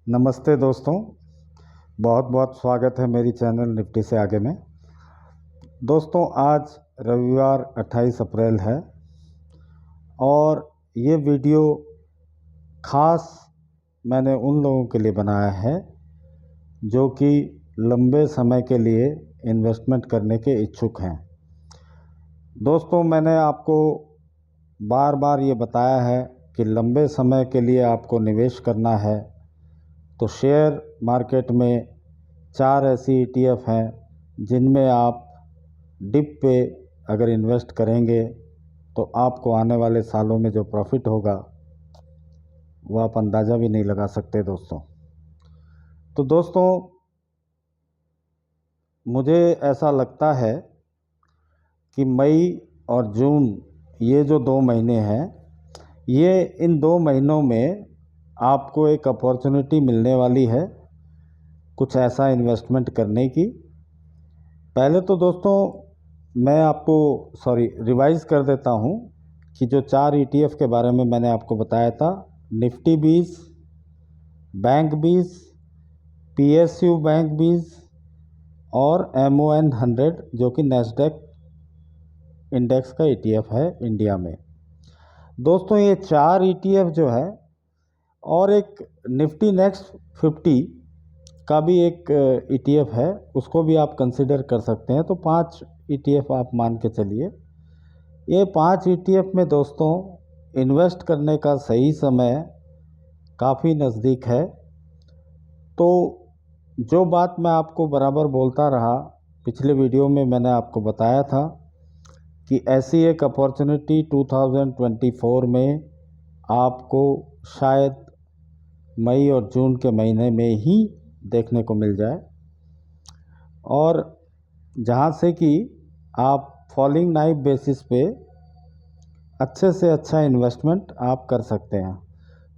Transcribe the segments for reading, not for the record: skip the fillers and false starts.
नमस्ते दोस्तों, बहुत बहुत स्वागत है मेरी चैनल निफ्टी से आगे में। दोस्तों, आज रविवार 28 अप्रैल है और ये वीडियो खास मैंने उन लोगों के लिए बनाया है जो कि लंबे समय के लिए इन्वेस्टमेंट करने के इच्छुक हैं। दोस्तों, मैंने आपको बार बार ये बताया है कि लंबे समय के लिए आपको निवेश करना है तो शेयर मार्केट में 4 ऐसी ETF हैं जिनमें आप डिप पे अगर इन्वेस्ट करेंगे तो आपको आने वाले सालों में जो प्रॉफिट होगा वो आप अंदाज़ा भी नहीं लगा सकते दोस्तों। तो दोस्तों, मुझे ऐसा लगता है कि मई और जून ये जो 2 महीने हैं, ये इन 2 महीनों में आपको एक अपॉर्चुनिटी मिलने वाली है कुछ ऐसा इन्वेस्टमेंट करने की। पहले तो दोस्तों मैं आपको रिवाइज़ कर देता हूँ कि जो 4 ETF के बारे में मैंने आपको बताया था, निफ्टी 20, बैंक 20, PSU बैंक 20 और MON 100 जो कि नैस्डैक इंडेक्स का ETF है इंडिया में। दोस्तों, ये 4 ETF जो है और एक निफ्टी नेक्स्ट 50 का भी एक ETF है, उसको भी आप कंसिडर कर सकते हैं। तो 5 ETF आप मान के चलिए। ये 5 ETF में दोस्तों इन्वेस्ट करने का सही समय काफ़ी नज़दीक है। तो जो बात मैं आपको बराबर बोलता रहा, पिछले वीडियो में मैंने आपको बताया था कि ऐसी एक अपॉर्चुनिटी 2024 में आपको शायद मई और जून के महीने में ही देखने को मिल जाए और जहाँ से कि आप फॉलिंग नाइफ बेसिस पे अच्छे से अच्छा इन्वेस्टमेंट आप कर सकते हैं।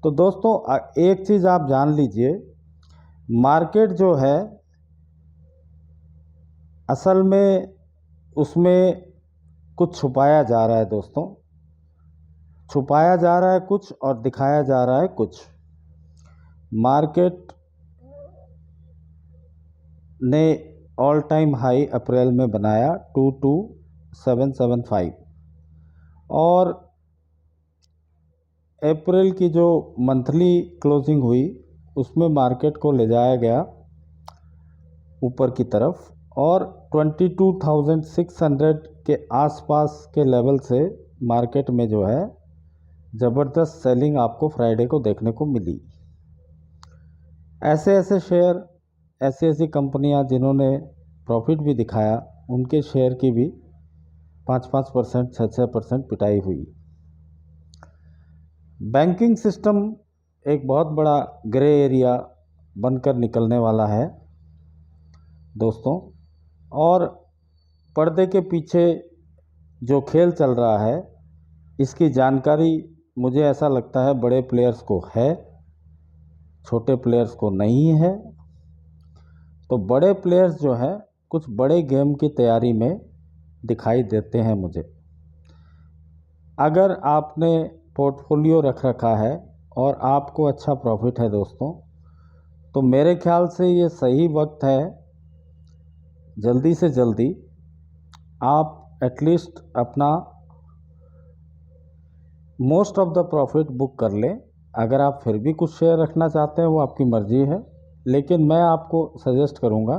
तो दोस्तों, एक चीज़ आप जान लीजिए, मार्केट जो है असल में उसमें कुछ छुपाया जा रहा है दोस्तों, छुपाया जा रहा है कुछ और दिखाया जा रहा है कुछ। मार्केट ने ऑल टाइम हाई अप्रैल में बनाया 22775 और अप्रैल की जो मंथली क्लोजिंग हुई उसमें मार्केट को ले जाया गया ऊपर की तरफ और 22,600 के आसपास के लेवल से मार्केट में जो है ज़बरदस्त सेलिंग आपको फ्राइडे को देखने को मिली। ऐसे ऐसे शेयर, ऐसी ऐसी कंपनियां जिन्होंने प्रॉफिट भी दिखाया, उनके शेयर की भी 5-5%, 6-6% पिटाई हुई। बैंकिंग सिस्टम एक बहुत बड़ा ग्रे एरिया बनकर निकलने वाला है दोस्तों, और पर्दे के पीछे जो खेल चल रहा है इसकी जानकारी मुझे ऐसा लगता है बड़े प्लेयर्स को है, छोटे प्लेयर्स को नहीं है। तो बड़े प्लेयर्स जो हैं कुछ बड़े गेम की तैयारी में दिखाई देते हैं मुझे। अगर आपने पोर्टफोलियो रख रखा है और आपको अच्छा प्रॉफिट है दोस्तों, तो मेरे ख्याल से ये सही वक्त है जल्दी से जल्दी आप एटलीस्ट अपना most of the profit book कर लें। अगर आप फिर भी कुछ शेयर रखना चाहते हैं वो आपकी मर्ज़ी है, लेकिन मैं आपको सजेस्ट करूंगा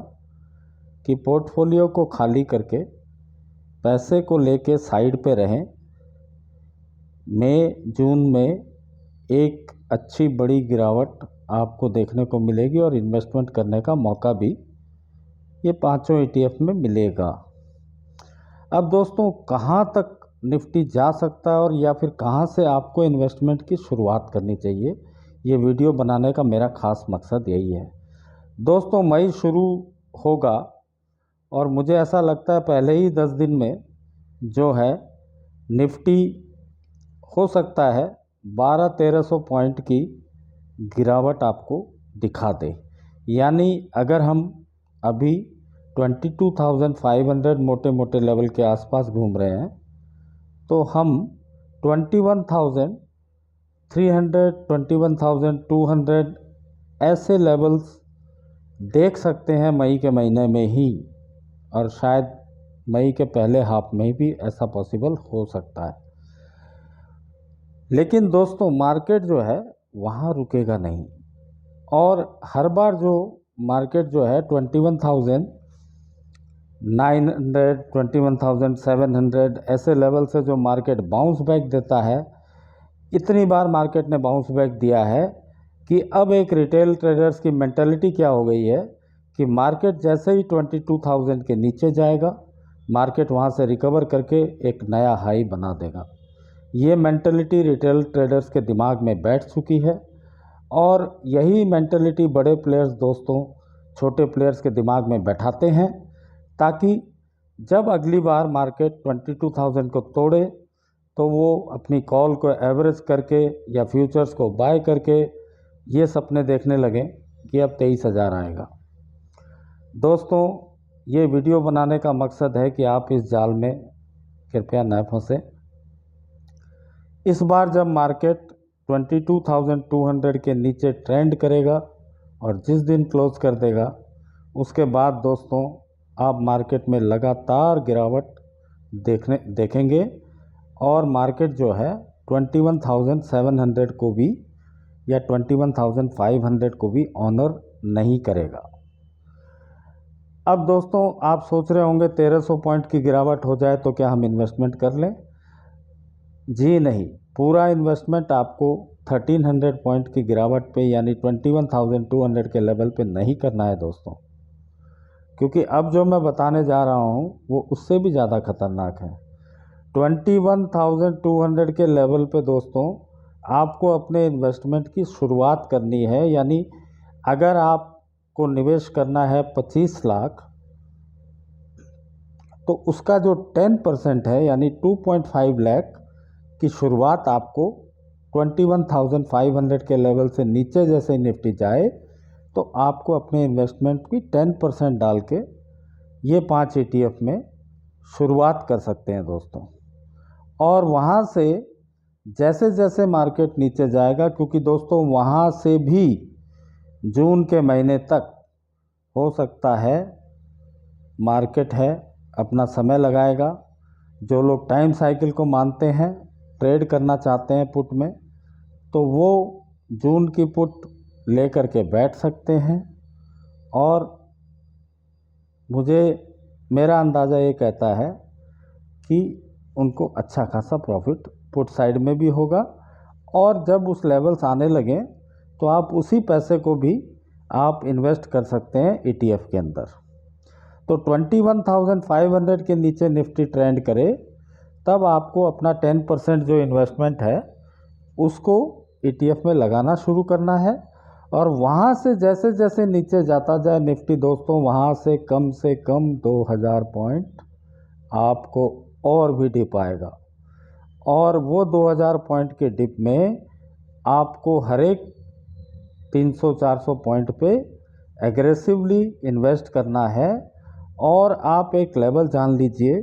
कि पोर्टफोलियो को खाली करके पैसे को लेके साइड पे रहें। मई जून में एक अच्छी बड़ी गिरावट आपको देखने को मिलेगी और इन्वेस्टमेंट करने का मौका भी ये 5 ETF में मिलेगा। अब दोस्तों, कहाँ तक निफ्टी जा सकता है और या फिर कहाँ से आपको इन्वेस्टमेंट की शुरुआत करनी चाहिए, ये वीडियो बनाने का मेरा ख़ास मकसद यही है दोस्तों। मई शुरू होगा और मुझे ऐसा लगता है पहले ही 10 दिन में जो है निफ्टी हो सकता है 1200-1300 पॉइंट की गिरावट आपको दिखा दे। यानी अगर हम अभी 22,500 मोटे मोटे लेवल के आसपास घूम रहे हैं तो हम 21,300, 21,200 ऐसे लेवल्स देख सकते हैं मई के महीने में ही, और शायद मई के पहले हाफ में भी ऐसा पॉसिबल हो सकता है। लेकिन दोस्तों मार्केट जो है वहाँ रुकेगा नहीं, और हर बार जो मार्केट जो है 21,900 21,700 ऐसे लेवल से जो मार्केट बाउंस बैक देता है, इतनी बार मार्केट ने बाउंस बैक दिया है कि अब एक रिटेल ट्रेडर्स की मेंटालिटी क्या हो गई है कि मार्केट जैसे ही 22,000 के नीचे जाएगा, मार्केट वहाँ से रिकवर करके एक नया हाई बना देगा। ये मेंटालिटी रिटेल ट्रेडर्स के दिमाग में बैठ चुकी है, और यही मेंटालिटी बड़े प्लेयर्स दोस्तों छोटे प्लेयर्स के दिमाग में बैठाते हैं, ताकि जब अगली बार मार्केट 22,000 को तोड़े तो वो अपनी कॉल को एवरेज करके या फ्यूचर्स को बाय करके ये सपने देखने लगें कि अब 23,000 आएगा। दोस्तों ये वीडियो बनाने का मकसद है कि आप इस जाल में कृपया न फंसें। इस बार जब मार्केट 22,200 के नीचे ट्रेंड करेगा और जिस दिन क्लोज कर देगा, उसके बाद दोस्तों आप मार्केट में लगातार गिरावट देखेंगे, और मार्केट जो है 21,700 को भी या 21,500 को भी ऑनर नहीं करेगा। अब दोस्तों आप सोच रहे होंगे 1300 पॉइंट की गिरावट हो जाए तो क्या हम इन्वेस्टमेंट कर लें? जी नहीं, पूरा इन्वेस्टमेंट आपको 1300 पॉइंट की गिरावट पे यानी 21,200 के लेवल पे नहीं करना है दोस्तों, क्योंकि अब जो मैं बताने जा रहा हूँ वो उससे भी ज़्यादा खतरनाक है। 21,200 के लेवल पे दोस्तों आपको अपने इन्वेस्टमेंट की शुरुआत करनी है, यानी अगर आपको निवेश करना है 25 लाख, तो उसका जो 10% है यानी 2.5 लाख की शुरुआत आपको 21,500 के लेवल से नीचे जैसे निफ्टी जाए तो आपको अपने इन्वेस्टमेंट की 10% डाल के ये 5 ETF में शुरुआत कर सकते हैं दोस्तों। और वहाँ से जैसे जैसे मार्केट नीचे जाएगा, क्योंकि दोस्तों वहाँ से भी जून के महीने तक हो सकता है मार्केट है अपना समय लगाएगा। जो लोग टाइम साइकिल को मानते हैं, ट्रेड करना चाहते हैं पुट में, तो वो जून की पुट लेकर के बैठ सकते हैं। और मुझे मेरा अंदाज़ा ये कहता है कि उनको अच्छा खासा प्रॉफिट पुट साइड में भी होगा, और जब उस लेवल्स आने लगें तो आप उसी पैसे को भी आप इन्वेस्ट कर सकते हैं ETF के अंदर। तो 21,500 के नीचे निफ्टी ट्रेंड करे तब आपको अपना 10% जो इन्वेस्टमेंट है उसको ETF में लगाना शुरू करना है, और वहाँ से जैसे जैसे नीचे जाता जाए निफ्टी दोस्तों, वहाँ से कम 2,000 पॉइंट आपको और भी डिप आएगा, और वो 2,000 पॉइंट के डिप में आपको हर एक 300-400 पॉइंट पे एग्रेसिवली इन्वेस्ट करना है। और आप एक लेवल जान लीजिए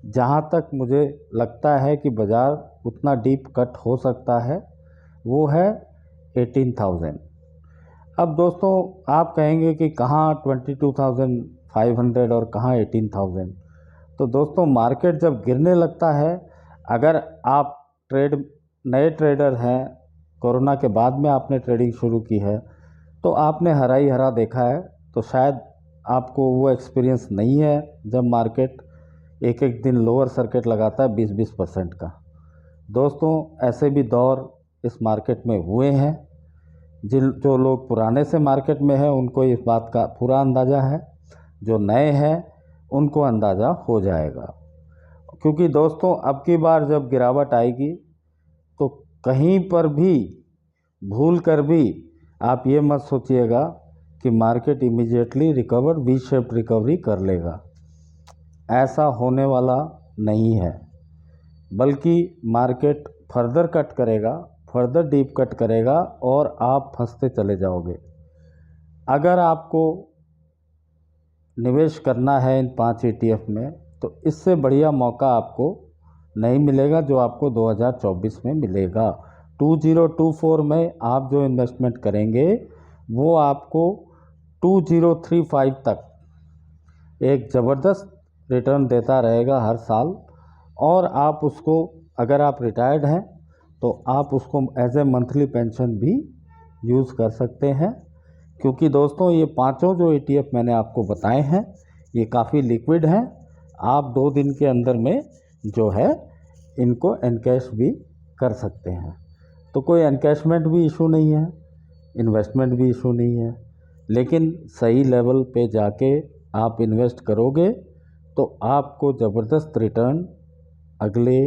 जहाँ तक मुझे लगता है कि बाज़ार उतना डीप कट हो सकता है, वो है 18,000। अब दोस्तों आप कहेंगे कि कहाँ 22,500 और कहाँ 18,000। तो दोस्तों मार्केट जब गिरने लगता है, अगर आप नए ट्रेडर हैं, कोरोना के बाद में आपने ट्रेडिंग शुरू की है, तो आपने हरा ही हरा देखा है, तो शायद आपको वो एक्सपीरियंस नहीं है जब मार्केट एक एक दिन लोअर सर्किट लगाता है 20-20% का। दोस्तों ऐसे भी दौर इस मार्केट में हुए हैं। जो लोग पुराने से मार्केट में हैं उनको इस बात का पूरा अंदाज़ा है, जो नए हैं उनको अंदाज़ा हो जाएगा। क्योंकि दोस्तों अब की बार जब गिरावट आएगी तो कहीं पर भी भूल कर भी आप ये मत सोचिएगा कि market immediately recover V shaped recovery कर लेगा। ऐसा होने वाला नहीं है, बल्कि मार्केट फर्दर कट करेगा, फर्दर डीप कट करेगा, और आप फंसते चले जाओगे। अगर आपको निवेश करना है इन 5 ETF में, तो इससे बढ़िया मौका आपको नहीं मिलेगा जो आपको 2024 में मिलेगा। 2024 में आप जो इन्वेस्टमेंट करेंगे वो आपको 2035 तक एक ज़बरदस्त रिटर्न देता रहेगा हर साल। और आप उसको, अगर आप रिटायर्ड हैं तो आप उसको एज ए मंथली पेंशन भी यूज़ कर सकते हैं। क्योंकि दोस्तों ये पांचों जो ETF मैंने आपको बताए हैं ये काफ़ी लिक्विड हैं। आप 2 दिन के अंदर में जो है इनको एनकैश भी कर सकते हैं। तो कोई एनकैशमेंट भी इशू नहीं है, इन्वेस्टमेंट भी इशू नहीं है। लेकिन सही लेवल पे जाके आप इन्वेस्ट करोगे तो आपको ज़बरदस्त रिटर्न अगले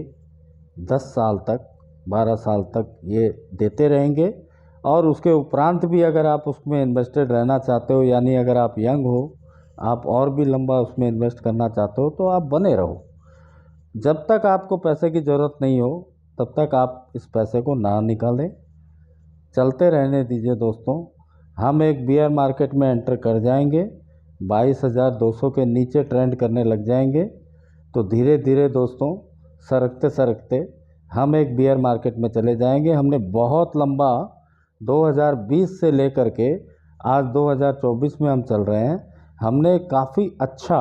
10 साल तक, 12 साल तक ये देते रहेंगे। और उसके उपरांत भी अगर आप उसमें इन्वेस्टेड रहना चाहते हो, यानी अगर आप यंग हो, आप और भी लंबा उसमें इन्वेस्ट करना चाहते हो, तो आप बने रहो। जब तक आपको पैसे की ज़रूरत नहीं हो तब तक आप इस पैसे को ना निकालें, चलते रहने दीजिए दोस्तों। हम एक बियर मार्केट में एंटर कर जाएंगे, 22,200 के नीचे ट्रेंड करने लग जाएंगे तो धीरे धीरे दोस्तों सरकते सरकते हम एक बियर मार्केट में चले जाएंगे। हमने बहुत लंबा 2020 से लेकर के आज 2024 में हम चल रहे हैं, हमने काफ़ी अच्छा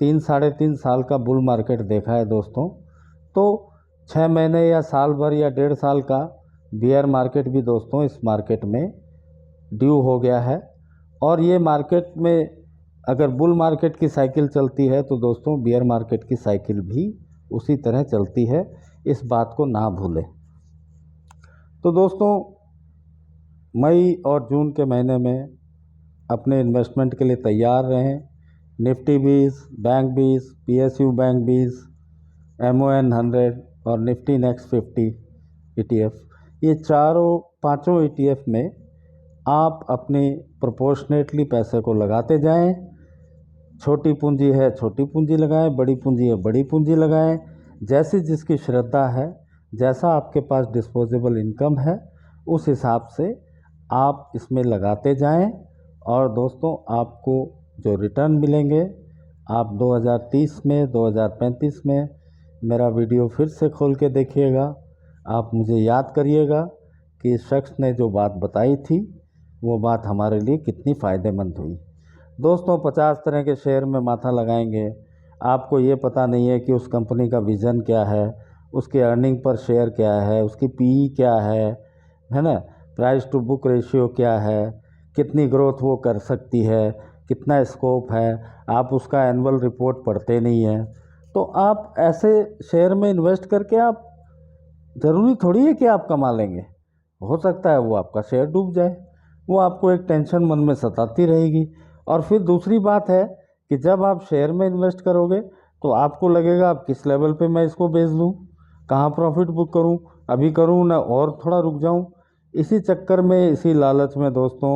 3-3.5 साल का बुल मार्केट देखा है दोस्तों। तो 6 महीने या साल भर या 1.5 साल का बियर मार्केट भी दोस्तों इस मार्केट में ड्यू हो गया है। और ये मार्केट में अगर बुल मार्केट की साइकिल चलती है तो दोस्तों बियर मार्केट की साइकिल भी उसी तरह चलती है, इस बात को ना भूलें। तो दोस्तों मई और जून के महीने में अपने इन्वेस्टमेंट के लिए तैयार रहें। Nifty 20, bank 20, PSU bank 20, MON 100 और निफ्टी नेक्स्ट 50 ETF, ये पांचों ETF में आप अपने प्रोपोर्शनेटली पैसे को लगाते जाएं। छोटी पूंजी है छोटी पूंजी लगाएं, बड़ी पूंजी है बड़ी पूंजी लगाएं। जैसी जिसकी श्रद्धा है, जैसा आपके पास डिस्पोजेबल इनकम है, उस हिसाब से आप इसमें लगाते जाएं। और दोस्तों आपको जो रिटर्न मिलेंगे, आप 2030 में, 2035 में मेरा वीडियो फिर से खोल के देखिएगा। आप मुझे याद करिएगा कि इस शख्स ने जो बात बताई थी वो बात हमारे लिए कितनी फ़ायदेमंद हुई। दोस्तों 50 तरह के शेयर में माथा लगाएंगे, आपको ये पता नहीं है कि उस कंपनी का विज़न क्या है, उसकी अर्निंग पर शेयर क्या है, उसकी PE क्या है ना, प्राइस टू बुक रेशियो क्या है, कितनी ग्रोथ वो कर सकती है, कितना स्कोप है। आप उसका एनुअल रिपोर्ट पढ़ते नहीं हैं। तो आप ऐसे शेयर में इन्वेस्ट करके आप, ज़रूरी थोड़ी है कि आप कमा लेंगे, हो सकता है वो आपका शेयर डूब जाए। वो आपको एक टेंशन मन में सताती रहेगी। और फिर दूसरी बात है कि जब आप शेयर में इन्वेस्ट करोगे तो आपको लगेगा अब किस लेवल पे मैं इसको बेच दूं, कहाँ प्रॉफिट बुक करूं, अभी करूं ना और थोड़ा रुक जाऊं। इसी चक्कर में, इसी लालच में दोस्तों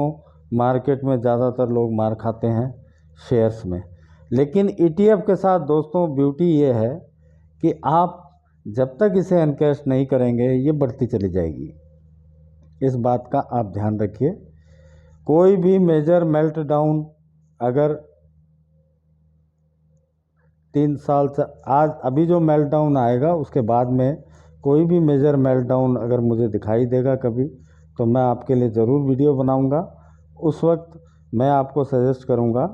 मार्केट में ज़्यादातर लोग मार खाते हैं शेयर्स में। लेकिन ETF के साथ दोस्तों ब्यूटी ये है कि आप जब तक इसे एनकैश नहीं करेंगे ये बढ़ती चली जाएगी। इस बात का आप ध्यान रखिए। कोई भी मेजर मेल्ट डाउन अगर 3 साल से आज, अभी जो मेल्ट डाउन आएगा उसके बाद में कोई भी मेजर मेल्ट डाउन अगर मुझे दिखाई देगा कभी, तो मैं आपके लिए ज़रूर वीडियो बनाऊंगा। उस वक्त मैं आपको सजेस्ट करूंगा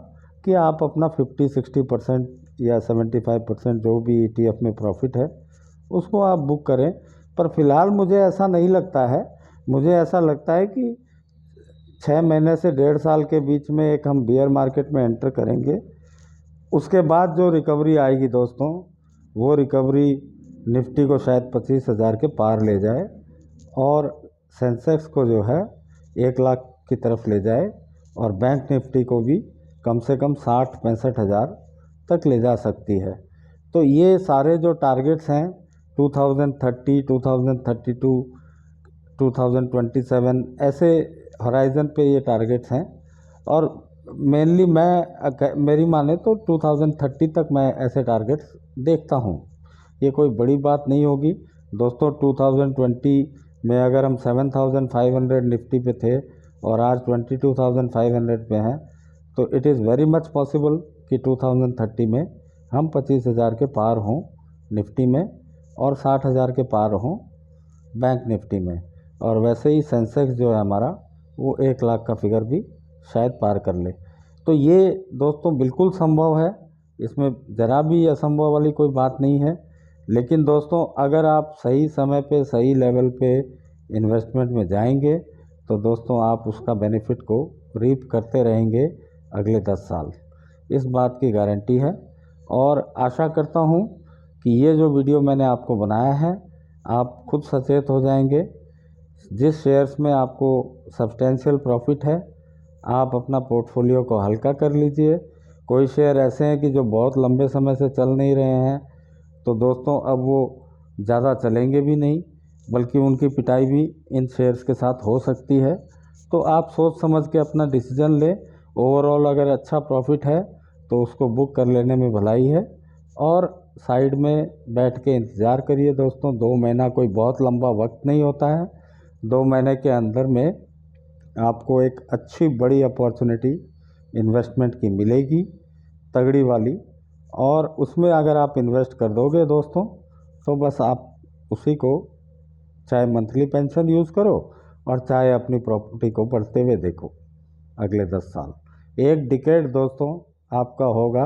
कि आप अपना 50-60% या 75% जो भी ETF में प्रॉफिट है उसको आप बुक करें। पर फिलहाल मुझे ऐसा नहीं लगता है, मुझे ऐसा लगता है कि 6 महीने से 1.5 साल के बीच में एक हम बियर मार्केट में एंटर करेंगे। उसके बाद जो रिकवरी आएगी दोस्तों, वो रिकवरी निफ्टी को शायद 25,000 के पार ले जाए और सेंसेक्स को जो है 1 लाख की तरफ ले जाए और बैंक निफ्टी को भी कम से कम 60-65 हज़ार तक ले जा सकती है। तो ये सारे जो टारगेट्स हैं 2030, 2032, 2027 ऐसे हॉराइज़न पे ये टारगेट्स हैं। और मेनली मेरी माने तो 2030 तक मैं ऐसे टारगेट्स देखता हूँ। ये कोई बड़ी बात नहीं होगी दोस्तों। 2020 में अगर हम 7,500 निफ्टी पे थे और आज 22,500 पे हैं, तो it is very much possible कि 2030 में हम 25,000 के पार हों निफ्टी में और 60,000 के पार हों बैंक निफ्टी में। और वैसे ही सेंसेक्स जो है हमारा वो 1 लाख का फिगर भी शायद पार कर ले। तो ये दोस्तों बिल्कुल संभव है, इसमें ज़रा भी असंभव वाली कोई बात नहीं है। लेकिन दोस्तों अगर आप सही समय पे सही लेवल पे इन्वेस्टमेंट में जाएंगे तो दोस्तों आप उसका बेनिफिट को रीप करते रहेंगे अगले 10 साल, इस बात की गारंटी है। और आशा करता हूँ कि ये जो वीडियो मैंने आपको बनाया है आप खुद सचेत हो जाएंगे। जिस शेयर्स में आपको सब्सटेंशियल प्रॉफिट है आप अपना पोर्टफोलियो को हल्का कर लीजिए। कोई शेयर ऐसे हैं कि जो बहुत लंबे समय से चल नहीं रहे हैं, तो दोस्तों अब वो ज़्यादा चलेंगे भी नहीं, बल्कि उनकी पिटाई भी इन शेयर्स के साथ हो सकती है। तो आप सोच समझ के अपना डिसीजन लें। ओवरऑल अगर अच्छा प्रॉफिट है तो उसको बुक कर लेने में भलाई है, और साइड में बैठ के इंतज़ार करिए दोस्तों। 2 महीना कोई बहुत लंबा वक्त नहीं होता है। 2 महीने के अंदर में आपको एक अच्छी बड़ी अपॉर्चुनिटी इन्वेस्टमेंट की मिलेगी, तगड़ी वाली। और उसमें अगर आप इन्वेस्ट कर दोगे दोस्तों तो बस आप उसी को चाहे मंथली पेंशन यूज़ करो और चाहे अपनी प्रॉपर्टी को बढ़ते हुए देखो अगले 10 साल। एक डिकेड दोस्तों आपका होगा,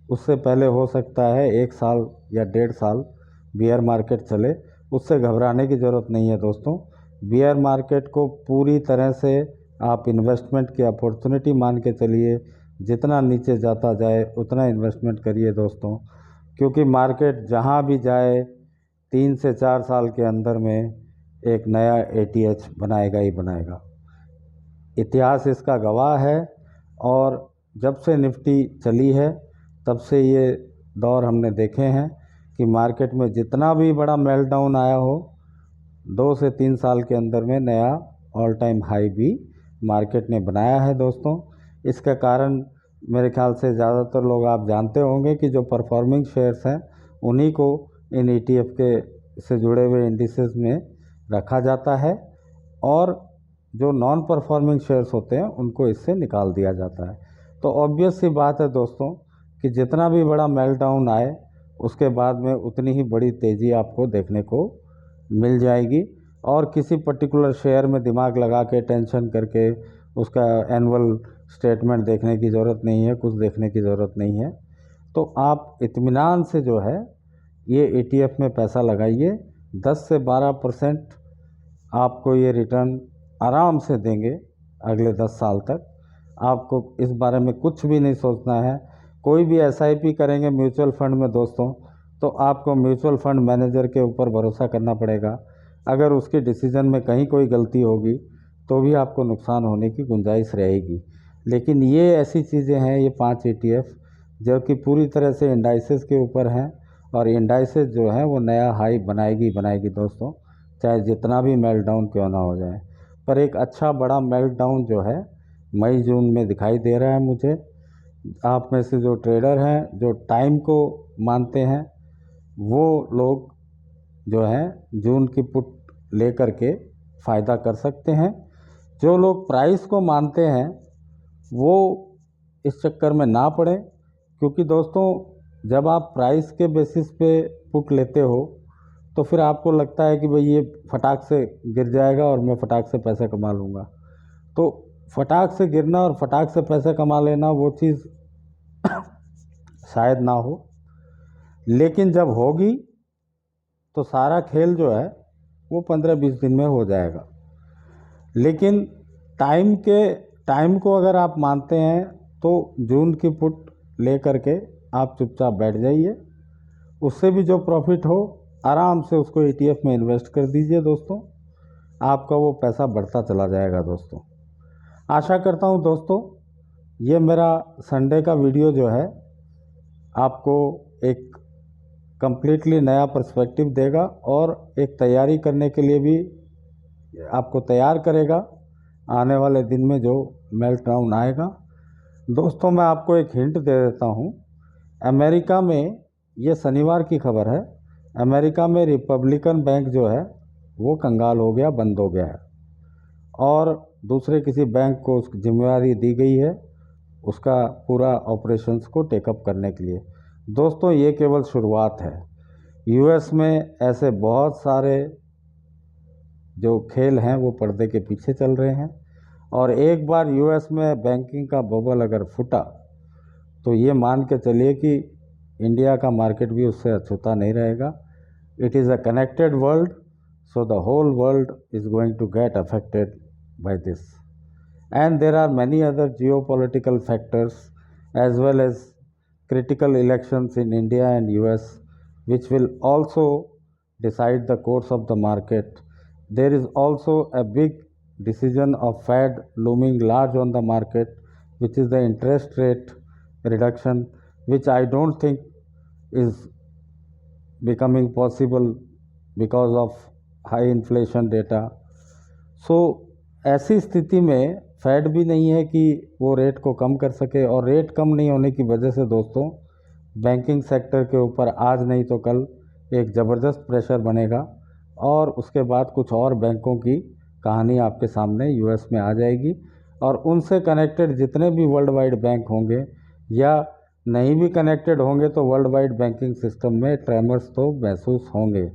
उससे पहले हो सकता है 1 साल या 1.5 साल बियर मार्केट चले। उससे घबराने की ज़रूरत नहीं है दोस्तों। बियर मार्केट को पूरी तरह से आप इन्वेस्टमेंट की अपॉर्चुनिटी मान के चलिए। जितना नीचे जाता जाए उतना इन्वेस्टमेंट करिए दोस्तों, क्योंकि मार्केट जहाँ भी जाए 3 से 4 साल के अंदर में एक नया ATH बनाएगा ही बनाएगा। इतिहास इसका गवाह है। और जब से निफ्टी चली है तब से ये दौर हमने देखे हैं कि मार्केट में जितना भी बड़ा मेल्टडाउन आया हो, 2 से 3 साल के अंदर में नया ऑल टाइम हाई भी मार्केट ने बनाया है दोस्तों। इसका कारण मेरे ख्याल से ज़्यादातर लोग आप जानते होंगे कि जो परफॉर्मिंग शेयर्स हैं उन्हीं को इन ETF के से जुड़े हुए इंडिसेस में रखा जाता है, और जो नॉन परफॉर्मिंग शेयर्स होते हैं उनको इससे निकाल दिया जाता है। तो ऑब्वियस सी बात है दोस्तों कि जितना भी बड़ा मेल्टडाउन आए उसके बाद में उतनी ही बड़ी तेज़ी आपको देखने को मिल जाएगी। और किसी पर्टिकुलर शेयर में दिमाग लगा के टेंशन करके उसका एनुअल स्टेटमेंट देखने की ज़रूरत नहीं है, कुछ देखने की ज़रूरत नहीं है। तो आप इत्मीनान से जो है ये ETF में पैसा लगाइए। 10 से 12% आपको ये रिटर्न आराम से देंगे अगले 10 साल तक। आपको इस बारे में कुछ भी नहीं सोचना है। कोई भी SIP करेंगे म्यूचुअल फंड में दोस्तों, तो आपको म्यूचुअल फंड मैनेजर के ऊपर भरोसा करना पड़ेगा। अगर उसके डिसीजन में कहीं कोई गलती होगी तो भी आपको नुकसान होने की गुंजाइश रहेगी। लेकिन ये ऐसी चीज़ें हैं, ये 5 ETF जो कि पूरी तरह से इंडाइसेस के ऊपर हैं, और इंडाइसेस जो है वो नया हाई बनाएगी बनाएगी दोस्तों, चाहे जितना भी मेल्टडाउन क्यों ना हो जाए। पर एक अच्छा बड़ा मेल्टडाउन जो है मई जून में दिखाई दे रहा है मुझे। आप में से जो ट्रेडर हैं, जो टाइम को मानते हैं, वो लोग जो हैं जून की पुट ले कर के फ़ायदा कर सकते हैं। जो लोग प्राइस को मानते हैं वो इस चक्कर में ना पड़े, क्योंकि दोस्तों जब आप प्राइस के बेसिस पे पुट लेते हो तो फिर आपको लगता है कि भाई ये फटाक से गिर जाएगा और मैं फटाक से पैसे कमा लूँगा। तो फटाक से गिरना और फटाक से पैसे कमा लेना वो चीज़ शायद ना हो, लेकिन जब होगी तो सारा खेल जो है वो 15-20 दिन में हो जाएगा। लेकिन टाइम को अगर आप मानते हैं तो जून की पुट ले करके आप चुपचाप बैठ जाइए। उससे भी जो प्रॉफिट हो आराम से उसको ETF में इन्वेस्ट कर दीजिए दोस्तों। आपका वो पैसा बढ़ता चला जाएगा दोस्तों। आशा करता हूँ दोस्तों ये मेरा संडे का वीडियो जो है आपको एक कम्प्लीटली नया पर्सपेक्टिव देगा और एक तैयारी करने के लिए भी आपको तैयार करेगा आने वाले दिन में जो मेल्टडाउन आएगा। दोस्तों मैं आपको एक हिंट दे देता हूँ। अमेरिका में, ये शनिवार की खबर है, अमेरिका में रिपब्लिकन बैंक जो है वो कंगाल हो गया, बंद हो गया है, और दूसरे किसी बैंक को उसकी जिम्मेदारी दी गई है उसका पूरा ऑपरेशंस को टेकअप करने के लिए। दोस्तों ये केवल शुरुआत है। US में ऐसे बहुत सारे जो खेल हैं वो पर्दे के पीछे चल रहे हैं, और एक बार यूएस में बैंकिंग का बबल अगर फूटा तो ये मान के चलिए कि इंडिया का मार्केट भी उससे अछूता नहीं रहेगा। It is a connected world, so the whole world is going to get affected by this. And there are many other geopolitical factors as well as critical elections in India and US which will also decide the course of the market. There is also a big decision of Fed looming large on the market, which is the interest rate reduction, which I don't think is becoming possible because of high inflation data. So ऐसी स्थिति में fade भी नहीं है कि वो rate को कम कर सके, और रेट कम नहीं होने की वजह से दोस्तों बैंकिंग सेक्टर के ऊपर आज नहीं तो कल एक ज़बरदस्त प्रेशर बनेगा, और उसके बाद कुछ और बैंकों की कहानी आपके सामने यूएस में आ जाएगी, और उनसे कनेक्टेड जितने भी वर्ल्ड वाइड बैंक होंगे या नहीं भी कनेक्टेड होंगे तो वर्ल्ड वाइड बैंकिंग सिस्टम में ट्रेमर्स तो महसूस होंगे।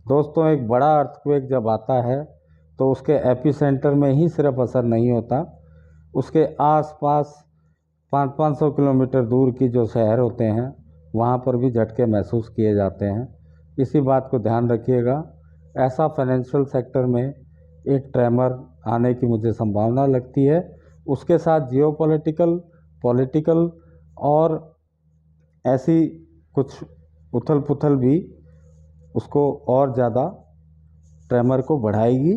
दोस्तों एक बड़ा अर्थक्वेक जब आता है तो उसके एपिसेंटर में ही सिर्फ असर नहीं होता, उसके आसपास 500-500 किलोमीटर दूर की जो शहर होते हैं वहाँ पर भी झटके महसूस किए जाते हैं। इसी बात को ध्यान रखिएगा। ऐसा फाइनेंशियल सेक्टर में एक ट्रेमर आने की मुझे संभावना लगती है। उसके साथ जियोपॉलिटिकल, पॉलिटिकल और ऐसी कुछ उथल पुथल भी उसको और ज़्यादा ट्रेमर को बढ़ाएगी।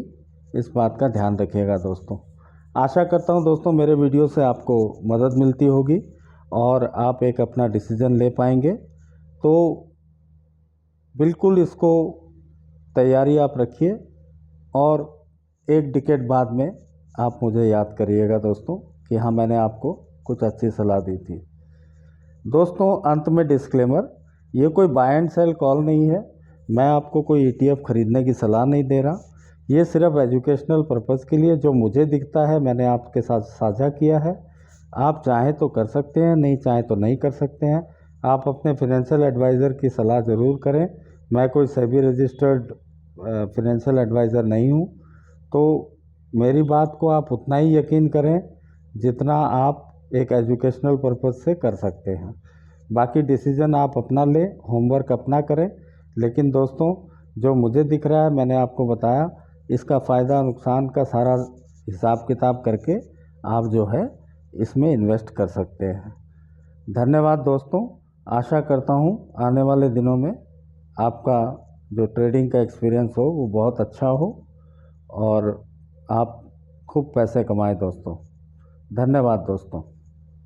इस बात का ध्यान रखिएगा दोस्तों। आशा करता हूँ दोस्तों मेरे वीडियो से आपको मदद मिलती होगी और आप एक अपना डिसीज़न ले पाएंगे। तो बिल्कुल इसको तैयारी आप रखिए और एक डिकेड बाद में आप मुझे याद करिएगा दोस्तों कि हाँ मैंने आपको कुछ अच्छी सलाह दी थी। दोस्तों अंत में डिस्क्लेमर, ये कोई बाय एंड सेल कॉल नहीं है। मैं आपको कोई ETF ख़रीदने की सलाह नहीं दे रहा। ये सिर्फ एजुकेशनल पर्पज़ के लिए जो मुझे दिखता है मैंने आपके साथ साझा किया है। आप चाहें तो कर सकते हैं, नहीं चाहें तो नहीं कर सकते हैं। आप अपने फाइनेंशियल एडवाइज़र की सलाह ज़रूर करें। मैं कोई सेबी रजिस्टर्ड फाइनेंशियल एडवाइज़र नहीं हूँ, तो मेरी बात को आप उतना ही यकीन करें जितना आप एक एजुकेशनल पर्पज़ से कर सकते हैं। बाकी डिसीज़न आप अपना लें, होमवर्क अपना करें। लेकिन दोस्तों जो मुझे दिख रहा है मैंने आपको बताया, इसका फ़ायदा नुकसान का सारा हिसाब किताब करके आप जो है इसमें इन्वेस्ट कर सकते हैं। धन्यवाद दोस्तों। आशा करता हूँ आने वाले दिनों में आपका जो ट्रेडिंग का एक्सपीरियंस हो वो बहुत अच्छा हो और आप खूब पैसे कमाएं दोस्तों। धन्यवाद दोस्तों।